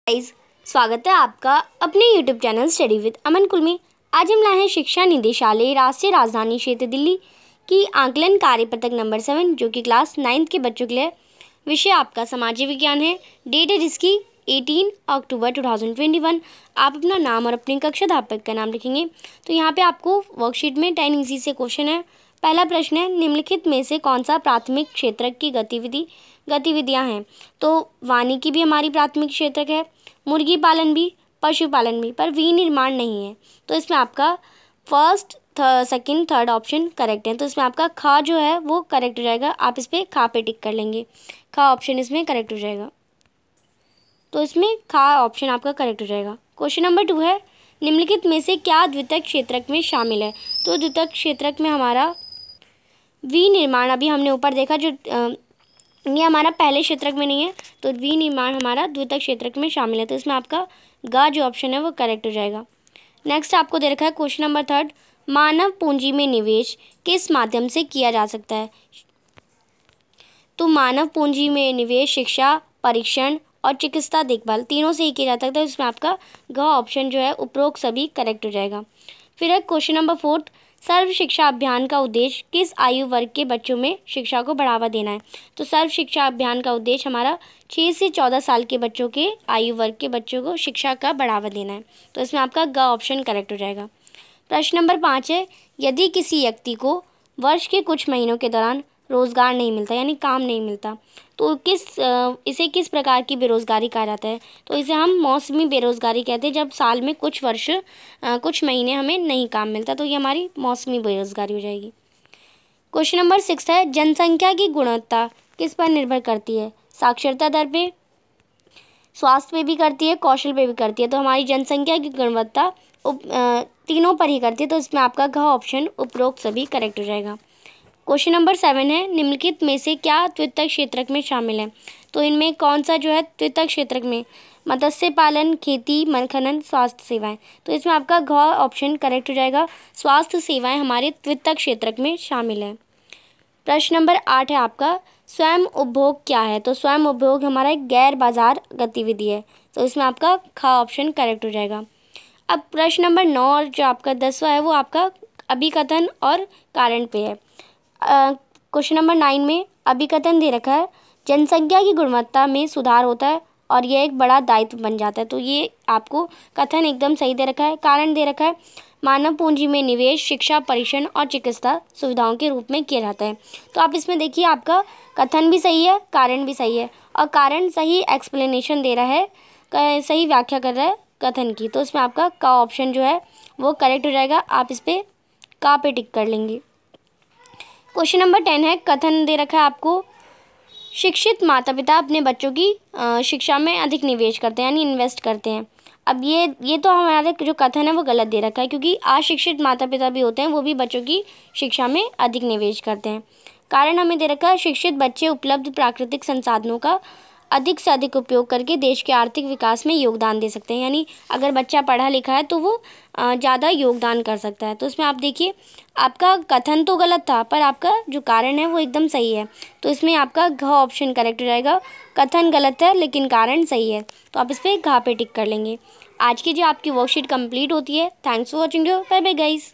Guys, स्वागत है आपका अपने YouTube चैनल स्टडी विद अमन कुल में। आज हम लाए हैं शिक्षा निदेशालय राष्ट्रीय राजधानी क्षेत्र दिल्ली की आकलन कार्य पत्रक नंबर 7 जो कि क्लास 9th के बच्चों के लिए। विषय आपका सामाजिक विज्ञान है। डेट है जिसकी 18 अक्टूबर 2021। आप अपना नाम और अपनी कक्षा अध्यापक का नाम लिखेंगे। तो यहाँ पे आपको वर्कशीट में 10 इजी से क्वेश्चन है। पहला प्रश्न है, निम्नलिखित में से कौन सा प्राथमिक क्षेत्रक की गतिविधियाँ हैं। तो वानिकी भी हमारी प्राथमिक क्षेत्रक है, मुर्गी पालन भी, पशुपालन भी, पर विनिर्माण नहीं है। तो इसमें आपका first second third option correct है। तो इसमें आपका खा जो है वो करेक्ट हो जाएगा। आप इस पर खा पे टिक कर लेंगे। खा ऑप्शन इसमें करेक्ट हो जाएगा। तो इसमें खा ऑप्शन आपका करेक्ट हो जाएगा। क्वेश्चन नंबर 2 है, निम्नलिखित में से क्या द्वितीयक क्षेत्रक में शामिल है। तो द्वितीयक क्षेत्रक में हमारा विनिर्माण अभी हमने ऊपर देखा, जो ये हमारा पहले क्षेत्रक में नहीं है, तो विनिर्माण हमारा द्वितीयक क्षेत्रक में शामिल है। तो इसमें आपका गा जो ऑप्शन है वो करेक्ट हो जाएगा। नेक्स्ट आपको दे रखा है क्वेश्चन नंबर 3, मानव पूंजी में निवेश किस माध्यम से किया जा सकता है। तो मानव पूंजी में निवेश शिक्षा, परीक्षण और चिकित्सा देखभाल तीनों से ही किया जा सकता है। इसमें आपका ग ऑप्शन जो है उपरोक्त सभी करेक्ट हो जाएगा। फिर है क्वेश्चन नंबर 4, सर्व शिक्षा अभियान का उद्देश्य किस आयु वर्ग के बच्चों में शिक्षा को बढ़ावा देना है। तो सर्व शिक्षा अभियान का उद्देश्य हमारा 6 से 14 साल के बच्चों के आयु वर्ग के बच्चों को शिक्षा का बढ़ावा देना है। तो इसमें आपका ग ऑप्शन करेक्ट हो जाएगा। प्रश्न नंबर 5 है, यदि किसी व्यक्ति को वर्ष के कुछ महीनों के दौरान रोजगार नहीं मिलता यानी काम नहीं मिलता, तो इसे किस प्रकार की बेरोजगारी कहा जाता है। तो इसे हम मौसमी बेरोजगारी कहते हैं, जब साल में कुछ महीने हमें नहीं काम मिलता, तो ये हमारी मौसमी बेरोजगारी हो जाएगी। क्वेश्चन नंबर 6 है, जनसंख्या की गुणवत्ता किस पर निर्भर करती है। साक्षरता दर पे, स्वास्थ्य पे भी करती है, कौशल पे भी करती है। तो हमारी जनसंख्या की गुणवत्ता तीनों पर ही करती है। तो इसमें आपका घ ऑप्शन उपरोक्त सभी करेक्ट हो जाएगा। क्वेश्चन नंबर 7 है, निम्नलिखित में से क्या द्वितीयक क्षेत्रक में शामिल है। तो इनमें कौन सा जो है द्वितीयक क्षेत्रक में, मत्स्य पालन, खेती, खनन, स्वास्थ्य सेवाएं। तो इसमें आपका घ ऑप्शन करेक्ट हो जाएगा। स्वास्थ्य सेवाएं हमारे द्वितीयक क्षेत्रक में शामिल है। प्रश्न नंबर 8 है आपका, स्वयं उपभोग क्या है। तो स्वयं उपभोग हमारा एक गैर बाजार गतिविधि है। तो इसमें आपका ख ऑप्शन करेक्ट हो जाएगा। अब प्रश्न नंबर 9 और जो आपका 10वां है वो आपका अभिकथन और कारण पे है। क्वेश्चन नंबर 9 में अभिकथन दे रखा है, जनसंख्या की गुणवत्ता में सुधार होता है और यह एक बड़ा दायित्व बन जाता है। तो ये आपको कथन एकदम सही दे रखा है। कारण दे रखा है, मानव पूंजी में निवेश शिक्षा, परीक्षण और चिकित्सा सुविधाओं के रूप में किया जाता है। तो आप इसमें देखिए, आपका कथन भी सही है, कारण भी सही है, और कारण सही एक्सप्लेनेशन दे रहा है, सही व्याख्या कर रहा है कथन की। तो इसमें आपका का ऑप्शन जो है वो करेक्ट हो जाएगा। आप इस पर का पे टिक कर लेंगे। क्वेश्चन नंबर 10 है, कथन दे रखा है आपको, शिक्षित माता पिता अपने बच्चों की शिक्षा में अधिक निवेश करते हैं यानी इन्वेस्ट करते हैं। अब ये तो हमारा जो कथन है वो गलत दे रखा है, क्योंकि अशिक्षित माता पिता भी होते हैं, वो भी बच्चों की शिक्षा में अधिक निवेश करते हैं। कारण हमें दे रखा है, शिक्षित बच्चे उपलब्ध प्राकृतिक संसाधनों का अधिक से अधिक उपयोग करके देश के आर्थिक विकास में योगदान दे सकते हैं। यानी अगर बच्चा पढ़ा लिखा है तो वो ज़्यादा योगदान कर सकता है। तो इसमें आप देखिए, आपका कथन तो गलत था, पर आपका जो कारण है वो एकदम सही है। तो इसमें आपका घ ऑप्शन करेक्ट हो जाएगा। कथन गलत है लेकिन कारण सही है, तो आप इस पर घ पे टिक कर लेंगे। आज की जो आपकी वर्कशीट कंप्लीट होती है। Thanks for watching. Bye bye guys.